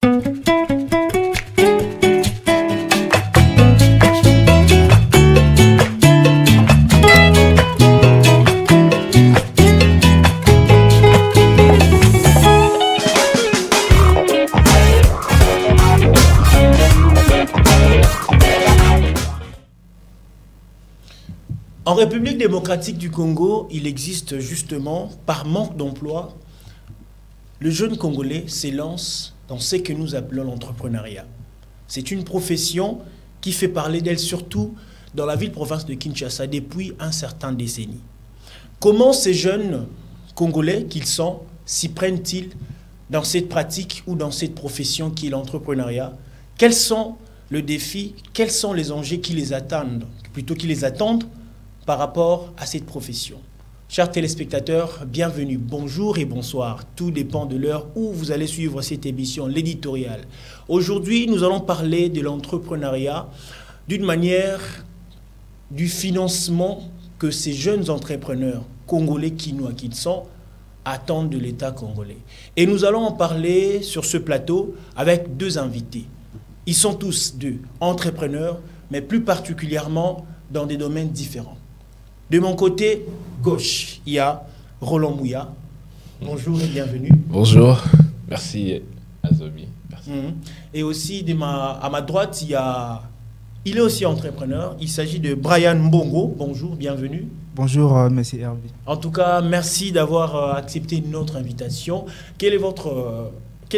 En République démocratique du Congo, il existe justement, par manque d'emploi, le jeune Congolais s'élance dans ce que nous appelons l'entrepreneuriat. C'est une profession qui fait parler d'elle surtout dans la ville-province de Kinshasa depuis un certain décennie. Comment ces jeunes Congolais qu'ils sont s'y prennent-ils dans cette pratique ou dans cette profession qui est l'entrepreneuriat? Quels sont les défis, quels sont les enjeux qui les attendent, plutôt qui les attendent par rapport à cette profession? Chers téléspectateurs, bienvenue, bonjour et bonsoir. Tout dépend de l'heure où vous allez suivre cette émission, l'éditorial. Aujourd'hui, nous allons parler de l'entrepreneuriat d'une manière du financement que ces jeunes entrepreneurs congolais qui sont attendent de l'État congolais. Et nous allons en parler sur ce plateau avec deux invités. Ils sont tous deux entrepreneurs, mais plus particulièrement dans des domaines différents. De mon côté gauche, il y a Roland Mouya. Bonjour et bienvenue. Bonjour, merci Azobi. Merci. Et aussi à ma droite, il est aussi entrepreneur. Il s'agit de Brian Mbongo. Bonjour, bienvenue. Bonjour, monsieur Hervé. En tout cas, merci d'avoir accepté notre invitation. Quelles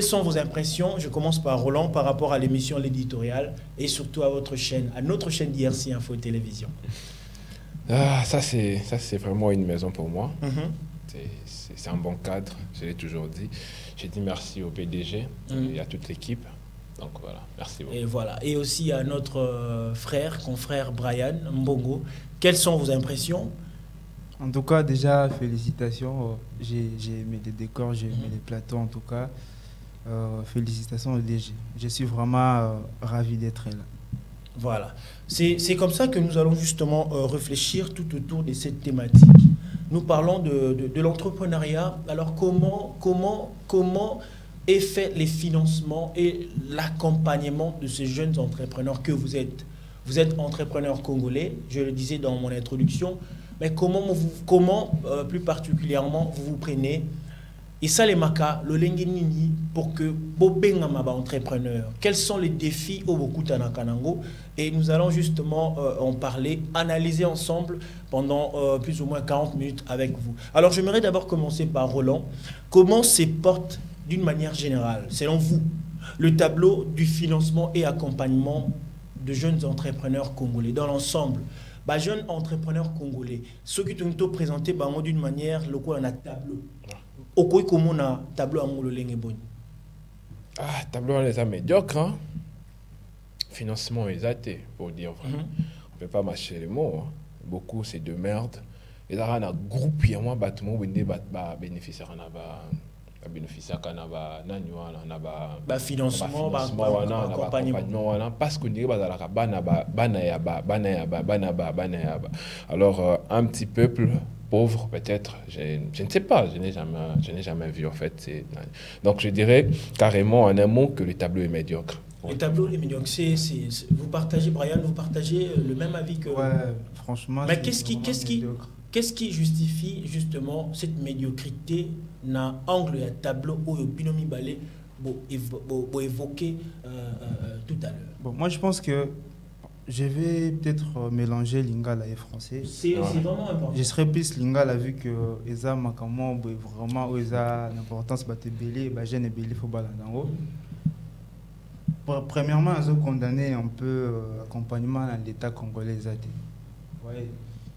sont vos impressions? Je commence par Roland par rapport à l'émission L'éditorial et surtout à votre chaîne, à notre chaîne d'IRC Info Télévision. Ça c'est vraiment une maison pour moi. C'est un bon cadre, je l'ai toujours dit. J'ai dit merci au PDG et à toute l'équipe. Donc voilà, merci beaucoup. Et voilà, et aussi à notre confrère Brian Mbongo. Quelles sont vos impressions? En tout cas, déjà, félicitations. J'ai aimé les décors, j'ai aimé les plateaux en tout cas. Félicitations au DG. Je suis vraiment ravi d'être là. Voilà. C'est comme ça que nous allons justement réfléchir tout autour de cette thématique. Nous parlons de l'entrepreneuriat. Alors comment est fait les financements et l'accompagnement de ces jeunes entrepreneurs que vous êtes? Vous êtes entrepreneur congolais, je le disais dans mon introduction, mais comment plus particulièrement vous vous prenez et ça les maka le lengenini pour que bobenga maba entrepreneur? Quels sont les défis au beaucoup tanakanango? Et nous allons justement en parler, analyser ensemble pendant plus ou moins 40 minutes avec vous. Alors j'aimerais d'abord commencer par Roland. Comment se porte d'une manière générale, selon vous, le tableau du financement et accompagnement de jeunes entrepreneurs congolais dans l'ensemble? Jeunes entrepreneurs congolais, ceux qui ont présenté d'une manière, le quoi on a tableau. Comment on a tableau à mon tableau en état médiocre, hein? Financement exaté, pour dire vrai. On ne peut pas mâcher les mots. Hein. Beaucoup, c'est de merde. Et là, on a groupé, moi, bâtiment, bénéficiaire, bénéficiaire, financement, accompagnement. Parce qu'on dirait alors, un petit peuple pauvre, peut-être, je ne sais pas, je n'ai jamais vu en fait. Donc je dirais carrément en un mot que le tableau est médiocre. Le tableau est médiocre. Vous partagez, Brian, vous partagez le même avis que... Ouais, franchement... Mais qu'est-ce qui justifie justement cette médiocrité dans l'angle du tableau où le binomi balé vous évoqué tout à l'heure? Bon, moi je pense que je vais peut-être mélanger lingala et français. C'est vraiment important. Je serais plus lingala vu que Eza Makamo vraiment Eza l'importance de belé, jeune et belé faut balandango. Premièrement, ils ont condamné un peu l'accompagnement dans l'État congolais. Ouais.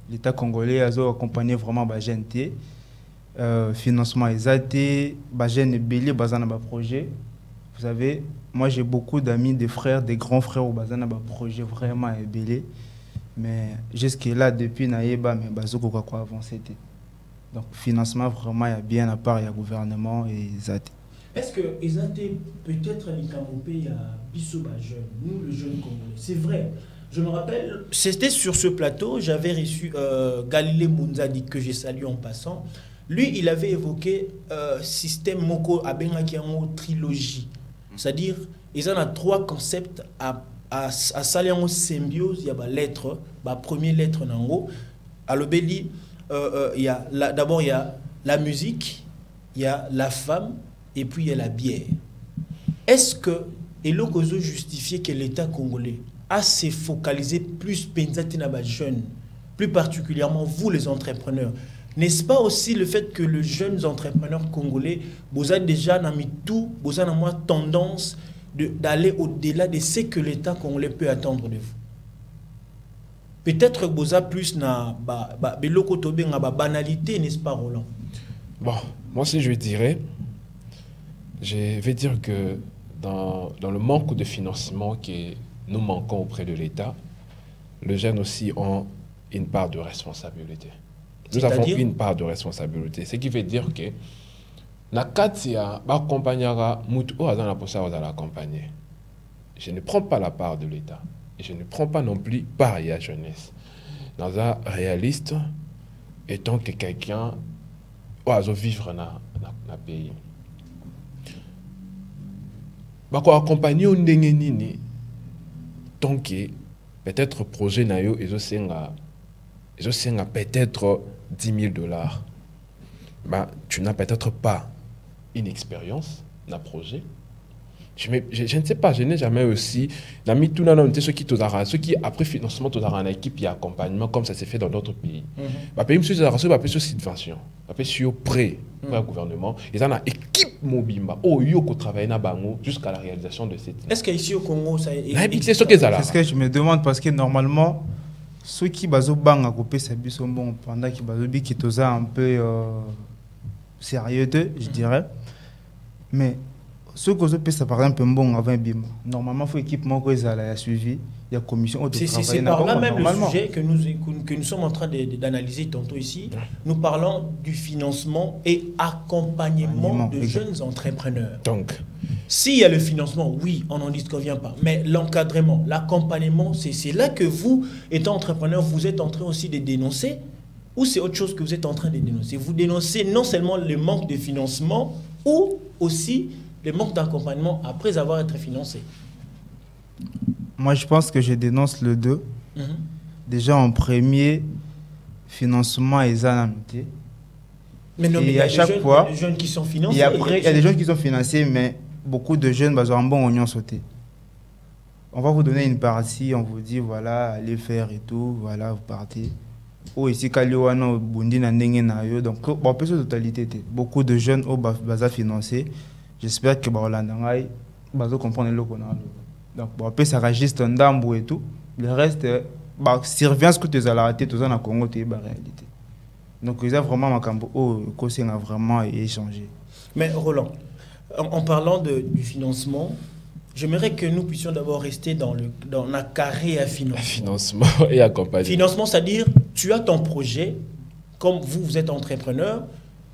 L'État congolais a accompagné vraiment jeune financement exaté, jeune et belé bazana projet. Vous savez, moi j'ai beaucoup d'amis, des frères, des grands frères au bazana projet vraiment belé. Mais jusque-là, depuis Naïba, mais bazoko quoi avancé. Donc financement vraiment il y a bien à part, il y a gouvernement et exaté. Est-ce que exaté peut-être les Camerounais, il y a Bissoba jeune, nous le jeune Congolais? C'est vrai. Je me rappelle, c'était sur ce plateau, j'avais reçu Galilée Mounzadi, que j'ai salué en passant. Lui, il avait évoqué système Moko Abengakiango trilogie. c'est-à-dire ils ont 3 concepts à saler en symbiose. Il y a lettre, première lettre nango. À l'obéli, il y a d'abord il y a la musique, il y a la femme et puis il y a la bière. Est-ce que et l'okozo justifier que l'État congolais a se focalisé plus pensati na ba jeunes, plus particulièrement vous les entrepreneurs? N'est-ce pas aussi le fait que les jeunes entrepreneurs congolais, vous avez déjà tout, vous avez moins tendance d'aller au-delà de ce que l'État congolais peut attendre de vous? Peut-être que vous avez plus na banalité, n'est-ce pas, Roland? Bon, moi aussi je vais dire que dans le manque de financement que nous manquons auprès de l'État, les jeunes aussi ont une part de responsabilité. Nous avons une part de responsabilité. Ce qui veut dire que na katia ba accompagnera mutu o azana posa aux accompagner. Je ne prends pas la part de l'État et je ne prends pas non plus part à la jeunesse. Dans un réaliste, étant que quelqu'un oiseau vivre na pays. Ba ko accompagner on ndenge nini tant que peut-être projet na yo ezo senga peut-être $10,000. Bah, tu n'as peut-être pas une expérience d'un projet. Je ne sais pas, je n'ai jamais aussi ceux qui après financement en équipe et accompagnement comme ça s'est fait dans d'autres pays. Bah pays monsieur sur subvention, sur prêt par le gouvernement, ils ont une équipe mobimba qui travaille na bango jusqu'à la réalisation de cette. Est-ce qu'ici au Congo ça c'est ce que ça là. C'est ce que je me demande parce que normalement ceux qui bazo bang à couper ça biso bon pendant qui bazo bi qui toza un peu sérieux je dirais, mais ceux qui ont ça par exemple bon avant bim normalement faut équipement que ça a suivi, il y a commission de travail. C'est par là même le sujet que nous sommes en train d'analyser tantôt ici. Nous parlons du financement et accompagnement de jeunes entrepreneurs. Donc s'il y a le financement, oui, on n'en disconvient pas. Mais l'encadrement, l'accompagnement, c'est là que vous, étant entrepreneur, vous êtes en train aussi de dénoncer, ou c'est autre chose que vous êtes en train de dénoncer? Vous dénoncez non seulement le manque de financement, ou aussi le manque d'accompagnement après avoir été financé. Moi, je pense que je dénonce le 2. Déjà, en premier, financement et zanamité. Mais non, mais il y a chaque fois des jeunes qui sont financés. Et après, il y a des jeunes qui sont financés, mais beaucoup de jeunes ont un bon oignon sauté. On va vous donner une partie, on vous dit, voilà, allez faire et tout, voilà, vous partez. Ou ici, Kaliwano, Bundi, Nandenge, Nayo. Donc, on peut sur totalité. Beaucoup de jeunes ont financé. J'espère que Barolandangaï va comprendre le qu'on a. Donc, on peut s'arranger un dambo et tout. Le reste, surveillance que tu as raté, tout ça, dans le Congo, c'est la réalité. Donc, il y a vraiment un campo où il a vraiment échangé. Mais Roland, en parlant du financement, j'aimerais que nous puissions d'abord rester dans la carré à financement. Financement et accompagnement. Financement, c'est-à-dire, tu as ton projet, comme vous êtes entrepreneur,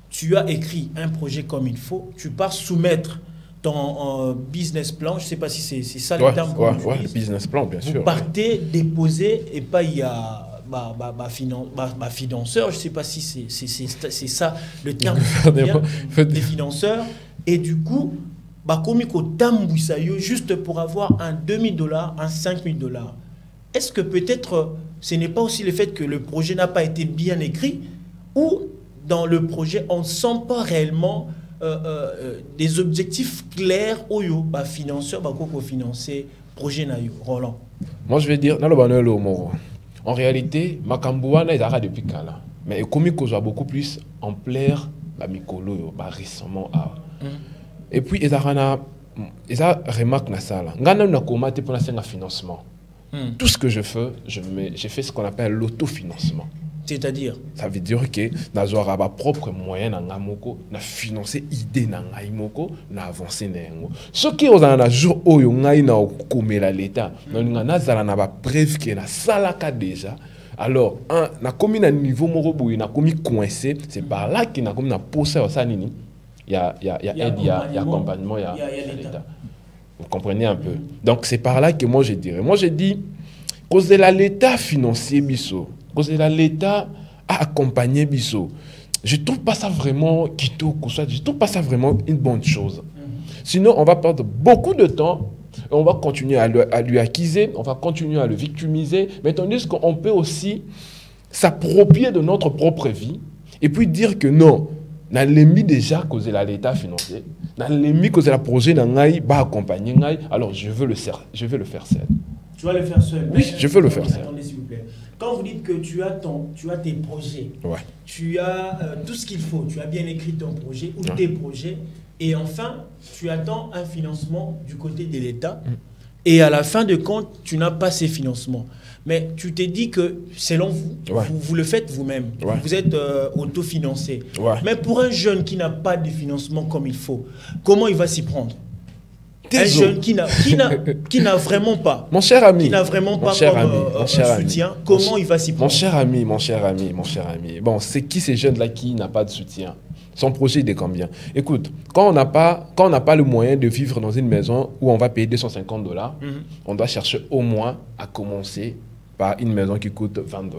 tu as écrit un projet comme il faut, tu pars soumettre ton business plan, je ne sais pas si c'est ça le terme. Ouais, business plan, bien sûr. Vous partez, déposer, et pas il y a financeur, je ne sais pas si c'est ça le terme des financeurs, et du coup, juste pour avoir un $2,000, un $5,000. Est-ce que peut-être ce n'est pas aussi le fait que le projet n'a pas été bien écrit, ou dans le projet on ne sent pas réellement des objectifs clairs au financeur financer projet na yo? Roland. Moi je vais dire en réalité Makambouana est arrêté depuis Kala, mais comme il a beaucoup plus en plaire mikolo récemment et puis ils a remarque na sala ngana na komate pour un financement. Tout ce que je fais, j'ai fait ce qu'on appelle l'autofinancement. C'est-à-dire, ça veut dire que nazora ba propre moyen na ngamoko na financer idée na ngai moko na avancer na ngo. Ce qui aux na jour oyo ngai na komela l'état, na zala na ba preuve que na salaka déjà. Alors, na komi na niveau moko boui na komi coincé, c'est par là que na komi na poser au sanini. Il y a aide, il y a accompagnement, il y a l'état. Vous comprenez un peu. Donc c'est par là que moi je dirais. Moi je dis cause de l'état financier biso. Parce que l'État a accompagné Bisso. Je ne trouve pas ça vraiment kitoko, je ne trouve pas ça vraiment une bonne chose. Sinon, on va perdre beaucoup de temps. On va continuer à lui accuser, on va continuer à le victimiser. Mais tandis qu'on peut aussi s'approprier de notre propre vie et puis dire que non, on a mis déjà causé l'état financier, on a mis causé le projet d'Angaï, va accompagner Ngaï, alors je veux le faire seul. Tu vas le faire seul? Oui, je veux le faire seul. Attendez, s'il vous plaît. Quand vous dites que tu as tes projets, ouais. Tu as tout ce qu'il faut, tu as bien écrit ton projet ou tes projets, et enfin, tu attends un financement du côté de l'État, et à la fin de compte, tu n'as pas ces financements. Mais tu t'es dit que, selon vous, vous le faites vous-même, vous êtes autofinancé. Mais pour un jeune qui n'a pas de financement comme il faut, comment il va s'y prendre? Un jeune qui n'a vraiment pas, mon cher ami, qui n'a vraiment pas comme soutien, comment il va s'y prendre? Mon cher ami. Bon, c'est qui ces jeunes-là qui n'a pas de soutien? Son projet il est combien? Écoute, quand on n'a pas le moyen de vivre dans une maison où on va payer $250, on doit chercher au moins à commencer par une maison qui coûte $20.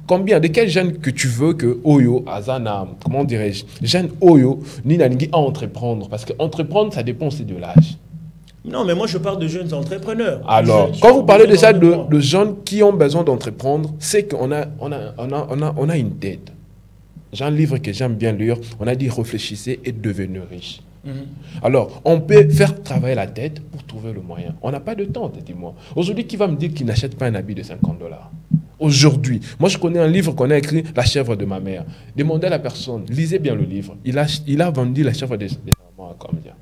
Combien? De quel jeune que tu veux que Oyo, Azana, comment dirais-je, jeune Oyo, ni Nangi à entreprendre? Parce que entreprendre, ça dépend aussi de l'âge. Non, mais moi je parle de jeunes entrepreneurs. Alors, quand vous parlez déjà de jeunes qui ont besoin d'entreprendre, c'est qu'on a une tête. J'ai un livre que j'aime bien lire, on a dit réfléchissez et devenez riche. Alors, on peut faire travailler la tête pour trouver le moyen. On n'a pas de temps, dis-moi. Aujourd'hui, qui va me dire qu'il n'achète pas un habit de $50? Aujourd'hui, moi je connais un livre qu'on a écrit, La chèvre de ma mère. Demandez à la personne, lisez bien le livre. Il a vendu la chèvre de sa maman à combien?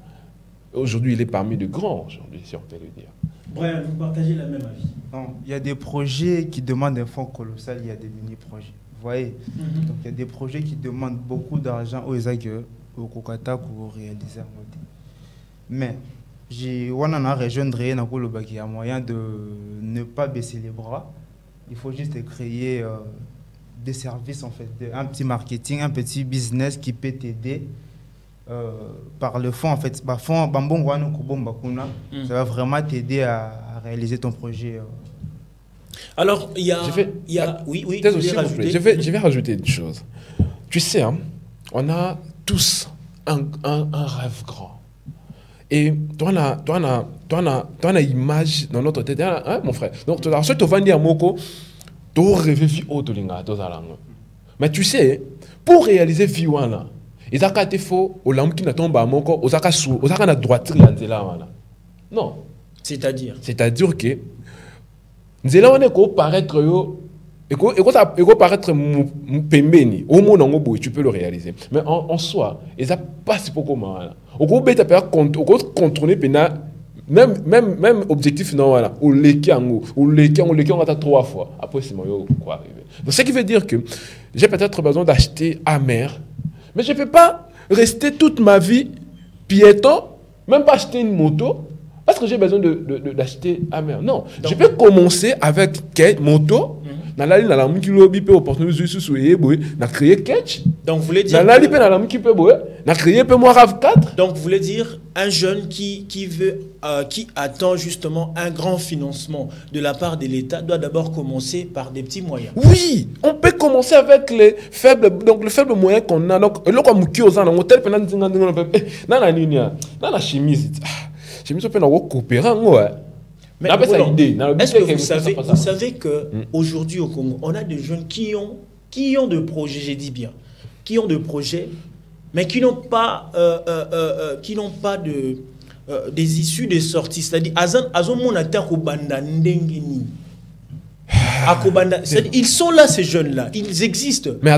Aujourd'hui, il est parmi de grands, aujourd'hui, si on peut le dire. Brian, vous partagez la même avis? Non, il y a des projets qui demandent un fonds colossal, il y a des mini-projets. Vous voyez? Donc il y a des projets qui demandent beaucoup d'argent aux Isaac, au Kokata, pour réaliser. Mais on en a rejoindre, il y a moyen de ne pas baisser les bras. Il faut juste créer des services, en fait, un petit marketing, un petit business qui peut t'aider par le fond, en fait. Ça va vraiment t'aider à réaliser ton projet. Alors, il y a... Oui, je vais rajouter une chose. Tu sais, hein, on a tous un rêve grand. Et toi, on a image dans notre tête, hein, mon frère. Donc, tu vas dire à Moko, tu vas rêver vie autre. Mais tu sais, pour réaliser vie, il y a des faux, au lamb qui n'a tombé à Moko, au zaka sous, au zaka na droiterie, non. C'est-à-dire que nous allons paraître et qu'on paraître pembeni au monde en gobo, tu peux le réaliser. Mais en soi, ils a pas si beaucoup mal. Au gros bête à contrôler pena même objectif non voilà. Ou on attend 3 fois. Après c'est moi quoi arriver. Donc ce qui veut dire que j'ai peut-être besoin d'acheter amer, mais je peux pas rester toute ma vie piéton, même pas acheter une moto. Parce que j'ai besoin d'acheter amer. Non, donc, je peux commencer avec quelle moto. Donc vous voulez dire donc vous voulez dire un jeune qui attend justement un grand financement de la part de l'État doit d'abord commencer par des petits moyens. Oui, on peut commencer avec les faibles moyens qu'on a. Donc le comme qui aux hôtel chemise. Je me suis fait coopérer. Mais est-ce que vous savez qu'aujourd'hui au Congo, on a des jeunes qui ont de projets, j'ai dit bien, qui ont de projets, mais qui n'ont pas des issues de sortie. C'est-à-dire, ils sont là, ces jeunes-là. Ils existent. Mais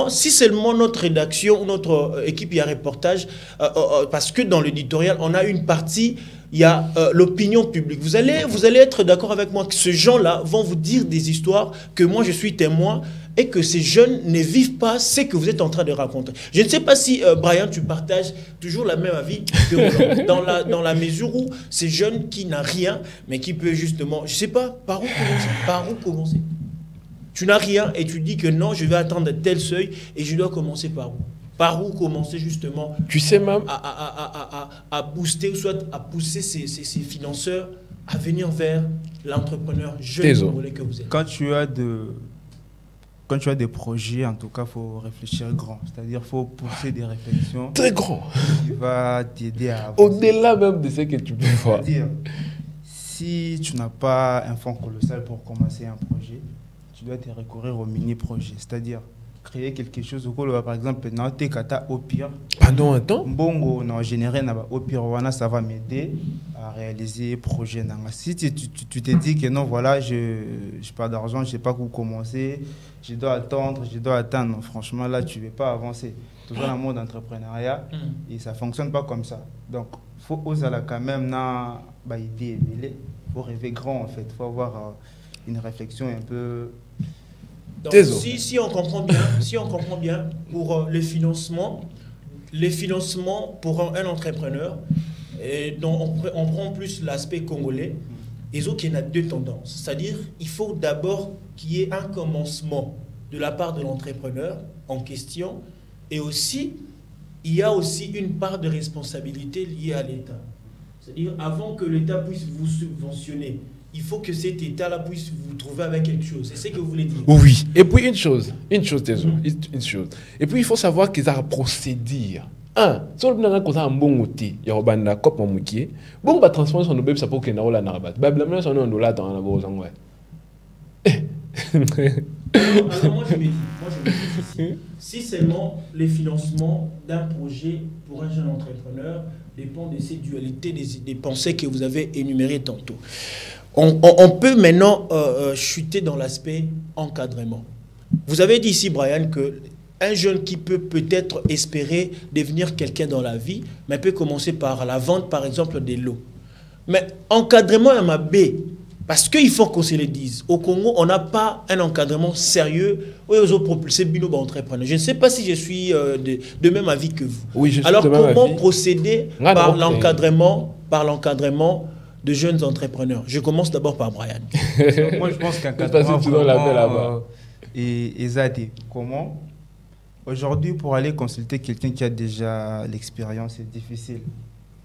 si seulement notre rédaction, notre équipe, il y a reportage, parce que dans l'éditorial, on a une partie, il y a l'opinion publique. Vous allez être d'accord avec moi que ces gens-là vont vous dire des histoires que moi, je suis témoin et que ces jeunes ne vivent pas ce que vous êtes en train de raconter. Je ne sais pas si, Brian, tu partages toujours la même avis que dans la mesure où ces jeunes qui n'ont rien, mais qui peuvent justement... Je ne sais pas, par où commencer? Tu n'as rien et tu dis que non, je vais attendre tel seuil et je dois commencer par où? Par où commencer justement tu sais même à booster ou soit à pousser ces financeurs à venir vers l'entrepreneur jeune congolais que vous êtes? Quand tu as quand tu as des projets, en tout cas, il faut réfléchir grand. C'est-à-dire, il faut pousser des réflexions. Très grand. Qui va t'aider à avancer. Au-delà même de ce que tu peux voir. C'est-à-dire, si tu n'as pas un fonds colossal pour commencer un projet, tu dois te recourir au mini-projet. C'est-à-dire, créer quelque chose par exemple au pire pendant un temps bongo non générer au pire ça va m'aider à réaliser projet si tu te dis que non voilà je n'ai pas d'argent, je sais pas où commencer, je dois attendre, non, franchement là tu ne vais pas avancer toujours dans le monde d'entrepreneuriat et ça fonctionne pas comme ça. Donc faut oser quand même na idée, faut rêver grand en fait, faut avoir une réflexion un peu. Donc, si on comprend bien, pour les financements pour un entrepreneur, et donc on prend plus l'aspect congolais, et donc il y a deux tendances. C'est-à-dire il faut d'abord qu'il y ait un commencement de la part de l'entrepreneur en question, et aussi il y a aussi une part de responsabilité liée à l'État. C'est-à-dire avant que l'État puisse vous subventionner, il faut que cet État-là puisse vous trouver avec quelque chose. C'est ce que vous voulez dire. Oui. Et puis une chose. Et puis il faut savoir qu'ils ont procédure. Si on a un bon outil, il y a un cop en moukier. Bon, on va transformer son objet, ça peut qu'il y ait un narabat. Bablamena, son $1 dans la bourse en vrai. Alors moi je me dis ici, si seulement les financements d'un projet pour un jeune entrepreneur dépendent de ces dualités, des pensées que vous avez énumérées tantôt. On peut maintenant chuter dans l'aspect encadrement. Vous avez dit ici, Brian, qu'un jeune qui peut peut-être espérer devenir quelqu'un dans la vie, mais peut commencer par la vente, par exemple, des lots. Mais encadrement est ma B, parce qu'il faut qu'on se le dise. Au Congo, on n'a pas un encadrement sérieux où ils ont propulsé Binoba entrepreneur. Je ne sais pas si je suis de même avis que vous. Oui, je suis alors, de même comment avis. procéder par l'encadrement de jeunes entrepreneurs? Je commence d'abord par Brian. Moi, je pense qu'un comment aujourd'hui, pour aller consulter quelqu'un qui a déjà l'expérience, c'est difficile.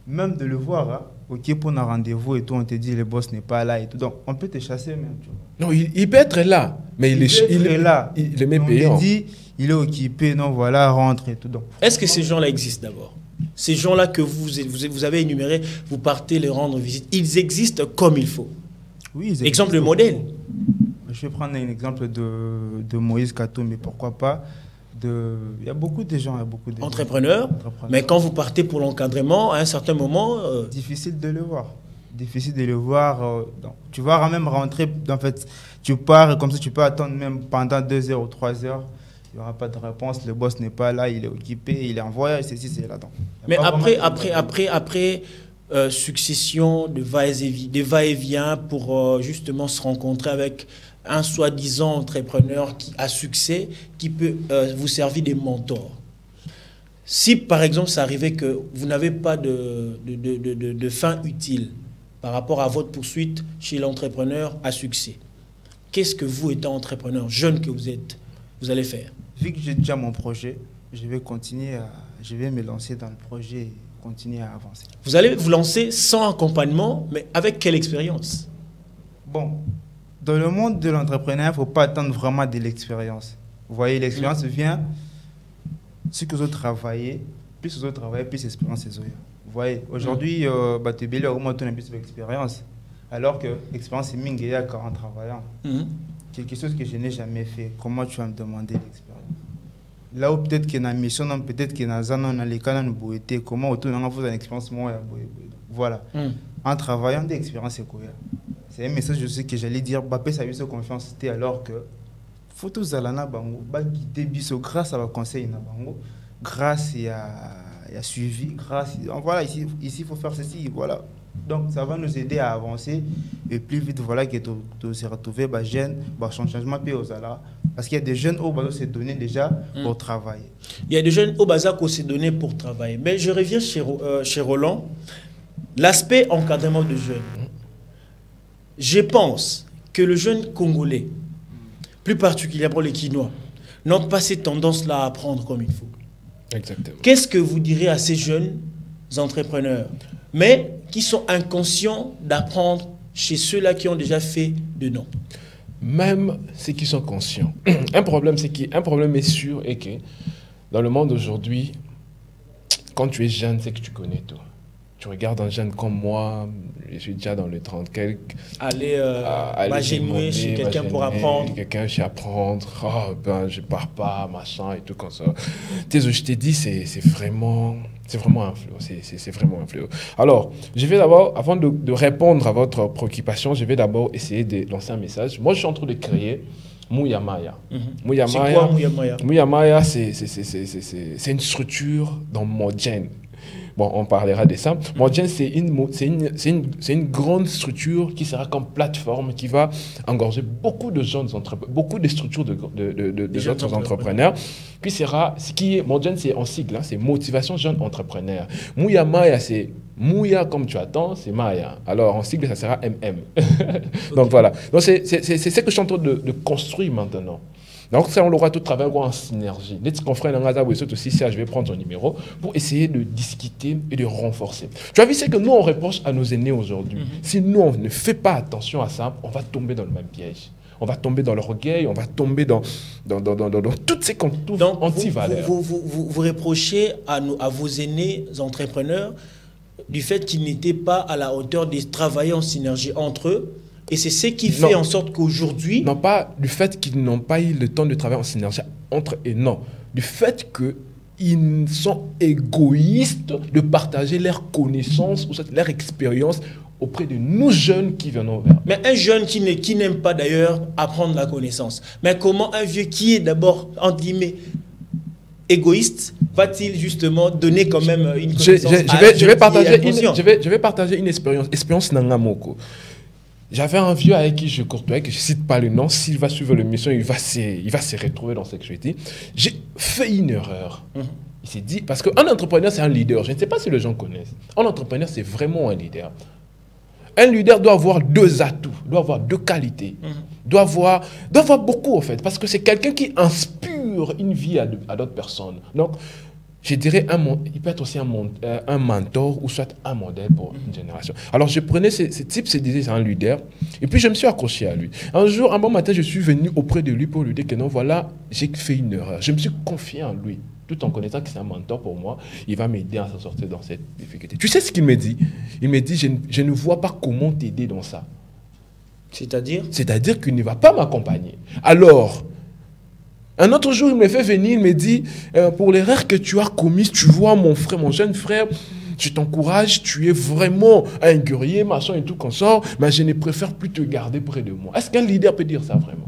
Même de le voir, hein, ok, pour un rendez-vous et tout, on te dit le boss n'est pas là et tout. Donc, on peut te chasser même. Tu vois. Non, il peut être là, mais il est là. Il est même payant. On te dit, il est occupé, non, voilà, rentre et tout. Est-ce que ces gens-là existent d'abord? Ces gens-là que vous avez énumérés, vous partez les rendre visite, ils existent comme il faut. Oui, ils exemple de modèle. Je vais prendre un exemple de Moïse Kato, mais pourquoi pas il y a beaucoup de gens, entrepreneurs. Mais quand vous partez pour l'encadrement, à un certain moment... Difficile de le voir. Donc, tu vas même rentrer, en fait, tu pars comme ça, tu peux attendre même pendant 2 heures ou 3 heures. Il n'y aura pas de réponse, le boss n'est pas là, il est occupé, il est en voyage, c'est là. Mais après succession de va-et-vient pour justement se rencontrer avec un soi-disant entrepreneur qui a succès, qui peut vous servir de mentor. Si par exemple ça arrivait que vous n'avez pas de fin utile par rapport à votre poursuite chez l'entrepreneur à succès, qu'est-ce que vous, étant entrepreneur, jeune que vous êtes, vous allez faire? Vu que j'ai déjà mon projet, je vais me lancer dans le projet et continuer à avancer. Vous allez vous lancer sans accompagnement, mais avec quelle expérience? Bon, dans le monde de l'entrepreneuriat, il ne faut pas attendre vraiment de l'expérience. Vous voyez, l'expérience vient, ce que vous travaillez, plus vous travaillez, plus l'expérience est. Vous voyez, aujourd'hui, tu as au moins plus d'expérience, alors que l'expérience est mingue en travaillant. Quelque chose que je n'ai jamais fait. Comment tu vas me demander l'expérience? Là où peut-être qu'il y a une mission, peut-être qu'il y a les cas de comment autour de vous avez une expérience moins. Voilà. En travaillant, des expériences, c'est un message aussi que j'allais dire. Bappé, ça a eu sa confiance, c'était alors que faut tous aller na bango, guider biso grâce à la conseil na bango, grâce à suivi, voilà, ici il faut faire ceci, voilà. Donc ça va nous aider à avancer et plus vite, voilà, que tu se retrouver jeune, changement puis aux ala, parce qu'il y a des jeunes au bas se donner déjà pour travailler. Il y a des jeunes au bas qui se donner pour travailler. Mais je reviens chez Roland, l'aspect encadrement de jeunes. Je pense que le jeune Congolais, plus particulièrement les Quinois, n'ont pas cette tendance-là à apprendre comme il faut. Exactement. Qu'est-ce que vous direz à ces jeunes entrepreneurs, mais qui sont inconscients d'apprendre chez ceux-là qui ont déjà fait de nom? même ceux qui sont conscients. Un problème est sûr et que dans le monde aujourd'hui, quand tu es jeune, c'est que tu connais tout. Tu regardes un jeune comme moi, je suis déjà dans les 30 quelques. Aller m'agenouiller chez quelqu'un pour apprendre. Quelqu'un chez apprendre. Oh, ben, je pars pas, machin et tout comme ça. Je t'ai dit, c'est vraiment un fléau. C'est vraiment un fléau. Alors, je vais d'abord, avant de répondre à votre préoccupation, je vais d'abord essayer de lancer un message. Moi, je suis en train de créer Mouya Maya. C'est quoi Mouya Maya? Mouya Maya, c'est une structure dans Modgen. Bon, on parlera de ça. Modgen, c'est une grande structure qui sera comme plateforme qui va engorger beaucoup de jeunes entrepreneurs, beaucoup de structures de jeunes entrepreneurs. Puis Modgen, c'est en sigle, hein, c'est Motivation Jeunes Entrepreneurs. Mouya Maya, c'est Mouya comme tu attends, c'est Maya. Alors en sigle, ça sera MM. Donc voilà. Donc c'est ce que je suis en train de construire maintenant. Donc ça, on l'aura tout travail en synergie. Dès qu'on fera un engagement aussi, je vais prendre ton numéro pour essayer de discuter et de renforcer. Tu as vu, c'est que nous, on reproche à nos aînés aujourd'hui. Si nous, on ne fait pas attention à ça, on va tomber dans le même piège. On va tomber dans l'orgueil, on va tomber dans toutes ces contours anti-valeurs. Vous reprochez à vos aînés entrepreneurs du fait qu'ils n'étaient pas à la hauteur de travailler en synergie entre eux. Et c'est ce qui fait en sorte qu'aujourd'hui... Non, pas du fait qu'ils n'ont pas eu le temps de travailler en synergie entre eux, non. Du fait qu'ils sont égoïstes de partager leurs connaissances ou leur expérience auprès de nous jeunes qui viennent vers. Mais un jeune qui n'aime pas d'ailleurs apprendre la connaissance, mais comment un vieux qui est d'abord, entre guillemets, égoïste, va-t-il justement donner quand même une connaissance je vais partager une expérience Nangamoko. J'avais un vieux avec qui je courtoyais, que je ne cite pas le nom. S'il va suivre l'émission, il va se retrouver dans ce que je dis. J'ai fait une erreur. Il s'est dit, parce qu'un entrepreneur, c'est un leader. Je ne sais pas si les gens connaissent. Un entrepreneur, c'est vraiment un leader. Un leader doit avoir deux atouts, doit avoir deux qualités, doit avoir beaucoup en fait, parce que c'est quelqu'un qui inspire une vie à d'autres personnes. Donc, je dirais, il peut être aussi un mentor ou soit un modèle pour une génération. Alors, je prenais ce type, c'est un leader, et puis je me suis accroché à lui. Un jour, un bon matin, je suis venu auprès de lui pour lui dire que non, voilà, j'ai fait une erreur. Je me suis confié en lui, tout en connaissant que c'est un mentor pour moi. Il va m'aider à s'en sortir dans cette difficulté. Tu sais ce qu'il me dit? Il me dit, je ne vois pas comment t'aider dans ça. C'est-à-dire? C'est-à-dire qu'il ne va pas m'accompagner. Alors... Un autre jour, il me fait venir, il me dit, pour l'erreur que tu as commise, tu vois mon jeune frère, je t'encourage, tu es vraiment un guerrier, machin et tout qu'on sort, mais je ne préfère plus te garder près de moi. Est-ce qu'un leader peut dire ça vraiment?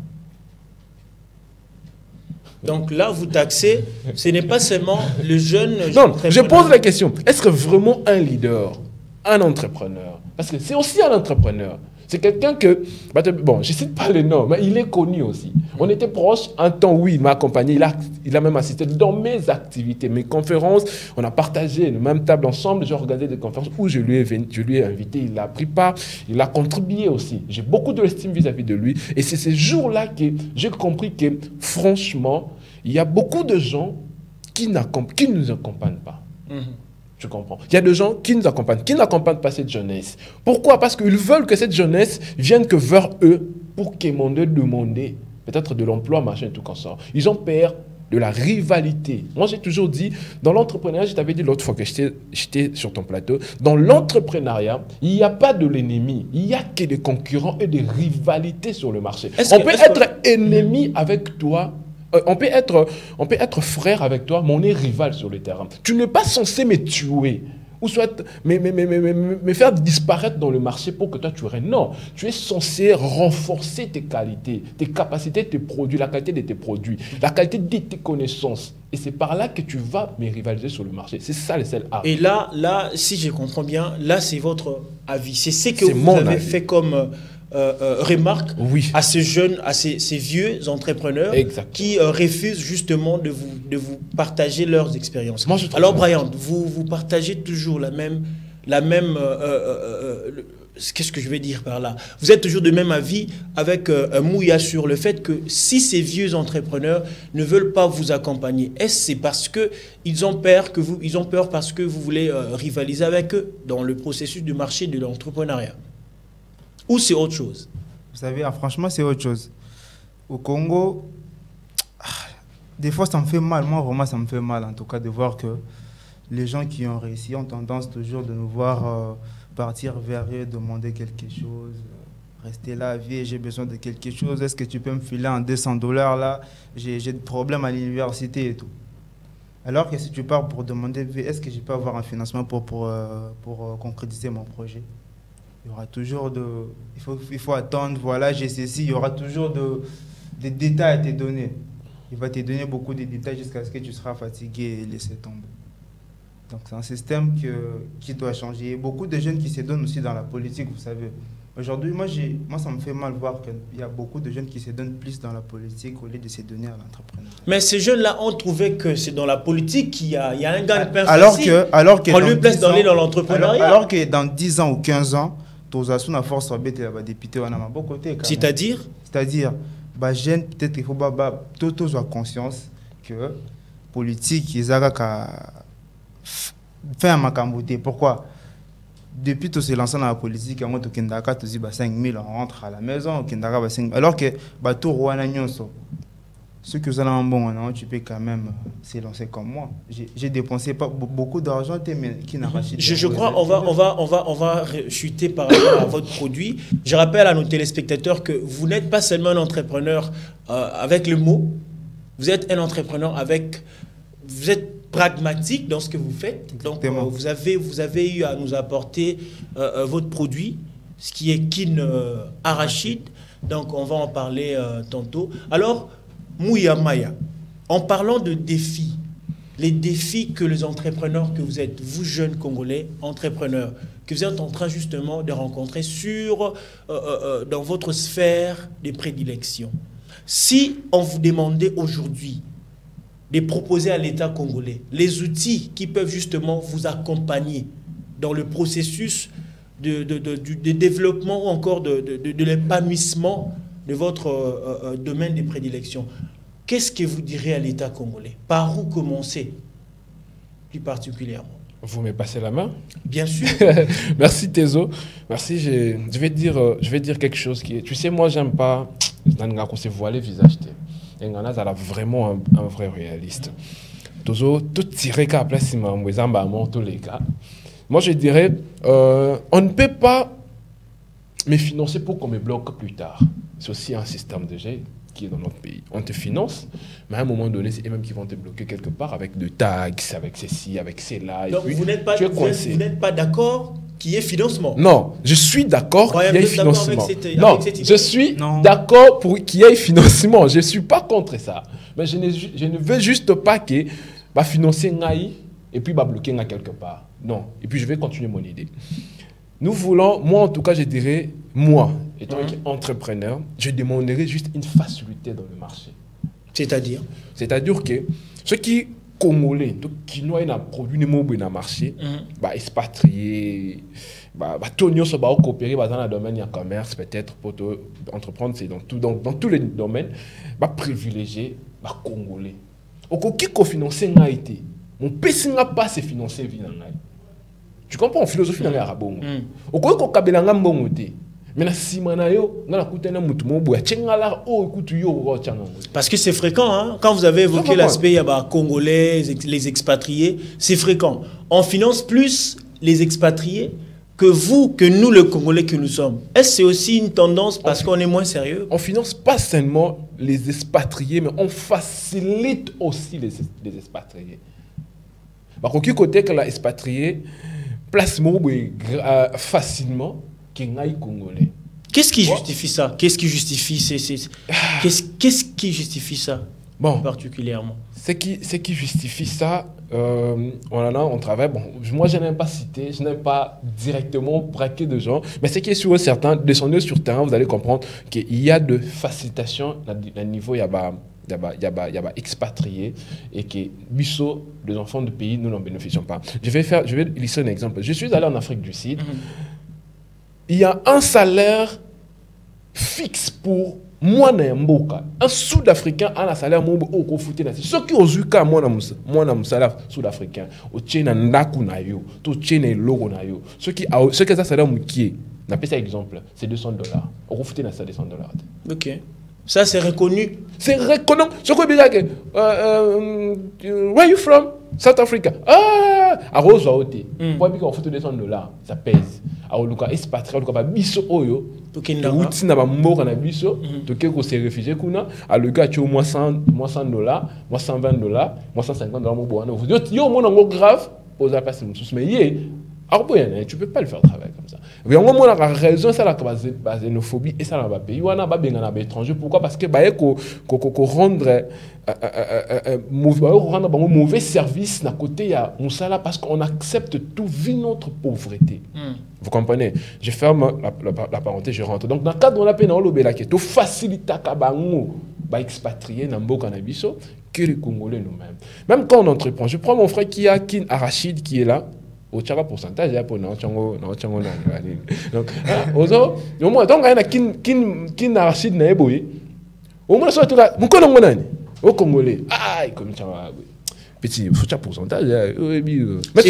Donc là, vous taxez, ce n'est pas seulement le jeune... Non, je pose la question, est-ce que vraiment un leader, un entrepreneur, parce que c'est aussi un entrepreneur, c'est quelqu'un que, bon, je ne cite pas le nom, mais il est connu aussi. On était proches, un temps, oui, il m'a accompagné, il a même assisté dans mes activités, mes conférences. On a partagé la même table ensemble, j'ai organisé des conférences où je lui ai invité, il a pris part, il a contribué aussi. J'ai beaucoup de l'estime vis-à-vis de lui. Et c'est ces jours-là que j'ai compris que, franchement, il y a beaucoup de gens qui ne nous accompagnent pas. Je comprends. Il y a des gens qui nous accompagnent, qui n'accompagnent pas cette jeunesse. Pourquoi? Parce qu'ils veulent que cette jeunesse vienne que vers eux pour demander peut-être de l'emploi, machin, tout comme ça. Ils ont peur de la rivalité. Moi, j'ai toujours dit, dans l'entrepreneuriat, je t'avais dit l'autre fois que j'étais sur ton plateau, dans l'entrepreneuriat, il n'y a pas de l'ennemi. Il n'y a que des concurrents et des rivalités sur le marché. On peut être ennemi avec toi. On peut être frère avec toi, mais on est rival sur le terrain. Tu n'es pas censé me tuer ou soit me faire disparaître dans le marché pour que toi tu règnes. Non, tu es censé renforcer tes qualités, tes capacités, tes produits, la qualité de tes produits, la qualité de tes connaissances. Et c'est par là que tu vas me rivaliser sur le marché. C'est ça le seul art. Et là, si je comprends bien, là c'est votre avis. C'est ce que vous avez fait comme... remarque à ces jeunes, à ces vieux entrepreneurs qui refusent justement de vous partager leurs expériences. Alors Brian, vous partagez toujours la même qu'est-ce que je vais dire par là? Vous êtes toujours de même avis avec Mouya sur le fait que si ces vieux entrepreneurs ne veulent pas vous accompagner, est-ce c'est parce que ils ont peur parce que vous voulez rivaliser avec eux dans le processus du marché de l'entrepreneuriat? Ou c'est autre chose? Vous savez, franchement, c'est autre chose. Au Congo, des fois ça me fait mal. Moi, vraiment, ça me fait mal en tout cas de voir que les gens qui ont réussi ont tendance toujours de nous voir partir vers eux, demander quelque chose, rester là, vie, j'ai besoin de quelque chose, est-ce que tu peux me filer en $200 là, j'ai des problèmes à l'université et tout. Alors que si tu pars pour demander, est-ce que je peux avoir un financement pour concrétiser mon projet? Il y aura toujours il faut attendre, voilà, j'ai ceci, il y aura toujours des détails à te donner. Il va te donner beaucoup de détails jusqu'à ce que tu seras fatigué et laisser tomber. Donc c'est un système qui doit changer. Il y a beaucoup de jeunes qui se donnent aussi dans la politique, vous savez. Aujourd'hui, moi, ça me fait mal voir qu'il y a beaucoup de jeunes qui se donnent plus dans la politique au lieu de se donner à l'entrepreneuriat. Mais ces jeunes-là ont trouvé que c'est dans la politique qu'il y a un gagne-pain facile. Alors que on lui place dans l'entrepreneuriat. Alors que dans 10 ans ou 15 ans, tous à la force va député à ma côté. C'est-à-dire, jeunes, peut-être qu'il faut tous avoir conscience que politique, ils ont fait un macambouté. Pourquoi? Depuis que tu es lancé dans la politique, on tu dis 5 000, on rentre à la maison, alors que ceux qui ont un bon, tu peux quand même se lancer comme moi. J'ai dépensé pas beaucoup d'argent, mais qui n'a pas. Je crois on va chuter par rapport à votre produit. Je rappelle à nos téléspectateurs que vous n'êtes pas seulement un entrepreneur avec le mot, vous êtes un entrepreneur vous êtes pragmatique dans ce que vous faites. Donc vous avez eu à nous apporter votre produit, ce qui est kin arachide. Donc on va en parler tantôt. Alors Mouya Maya, en parlant de défis, les défis que les entrepreneurs que vous êtes, vous jeunes Congolais, entrepreneurs, que vous êtes en train justement de rencontrer dans votre sphère de prédilection. Si on vous demandait aujourd'hui de proposer à l'État congolais les outils qui peuvent justement vous accompagner dans le processus de développement ou encore de l'épanouissement de votre domaine de prédilection, qu'est-ce que vous direz à l'État congolais? Par où commencer, plus particulièrement? Vous me passez la main? Bien sûr. Merci Tezo. Merci. Je vais dire quelque chose qui est... Tu sais, moi, j'aime pas qu'on se voile le visage. Et on a vraiment un vrai réaliste. Tezo, tout tiré qu'à place, tous les cas. Moi, je dirais, on ne peut pas me financer pour qu'on me bloque plus tard. C'est aussi un système déjà qui est dans notre pays. On te finance, mais à un moment donné, c'est eux-mêmes qui vont te bloquer quelque part avec de taxes, avec ceci, avec cela. Donc, vous n'êtes pas d'accord qu'il y ait financement? Non, je suis d'accord qu'il y ait financement. Je suis d'accord pour qu'il y ait financement. Je ne suis pas contre ça. Mais je ne veux juste pas que financer Ngaï et puis bloquer Ngaï quelque part. Non. Et puis, je vais continuer mon idée. Nous voulons, moi en tout cas, je dirais, moi, étant entrepreneur, je demanderais juste une facilité dans le marché. C'est-à-dire? C'est-à-dire que ceux qui Congolais, qui n'ont pas produit dans le marché, expatriés, coopérer dans le domaine du commerce, peut-être pour entreprendre, c'est dans tous les domaines, privilégier les Congolais. Qui co-financer n'a été, mon PC n'a pas se financer via tu comprends, philosophie dans l'arabo. Au quoi qu'on kabela ngambo moté. Mais na simana yo, na kutena mutu mobo ya tchengala o ekutu yo ro tchanga. Parce que c'est fréquent hein, quand vous avez évoqué l'aspect y a congolais, les expatriés, c'est fréquent. On finance plus les expatriés que nous les Congolais que nous sommes. Est-ce que c'est aussi une tendance parce qu'on est moins sérieux? On finance pas seulement les expatriés, mais on facilite aussi les expatriés. Par contre, côté que les expatriés place facilement qu'il y ait Congolais. Qu'est-ce qui justifie ça? Qu'est-ce qui justifie ça particulièrement? Ce qui justifie ça, on travaille. Bon, moi, je n'aime pas citer, je n'aime pas directement braquer de gens, mais ce qui est sûr et certain, descendez sur terrain, vous allez comprendre qu'il y a de facilitation à niveau, il y a expatriés et que biso, les enfants du pays, nous n'en bénéficions pas. Je vais lister un exemple. Je suis allé en Afrique du Sud. Il y a un salaire fixe pour moi Mboka. Un Sud-Africain a un salaire au fouté. Ceux qui ont eu qu'à moi un salaire sud-africain, au tchène ndaku na yo, au tchène logo na yo. Ceux qui ont un salaire moukier, n'appelle ça exemple, c'est $200. Au fouté na ça $200. Ok. Ça, c'est reconnu. C'est reconnu. Je crois bien que. Where are you from? South Africa. Ah! À Rose Aote. Pour bien qu'on fout $200, ça pèse. À Oluka, expatrié, Oluka, biso oyo. Tokenda. Outi na ba mboka na biso. Toke ko se réfugié kuna. À Luka, tu as au moins $100, moins $120, moins $150, moins $150 mon boana. Vous dites, yo, mon ango grave. Pose la place, mais tu ne peux pas le faire travailler comme ça. Mais au moins, la raison, c'est la xénophobie et ça, la pays. On a pas bien étranger. Pourquoi? Parce que rendre mauvais service d'un côté, il y a un parce qu'on accepte tout vu notre pauvreté. Vous comprenez? Je ferme la parenthèse, je rentre. Donc, dans le cadre de la peine, on a tout facilite à expatrier dans le cannabis que les Congolais nous-mêmes. Même quand on entreprend, je prends mon frère qui a Kin Arachide qui est là. Au tchara pourcentage, il y a pour donc, au moins, donc, il y a Kin Arachide n'a pas eu. Au moins, ça va être là. Au Congolais. Ah, comme ça va. Petit pourcentage. Mais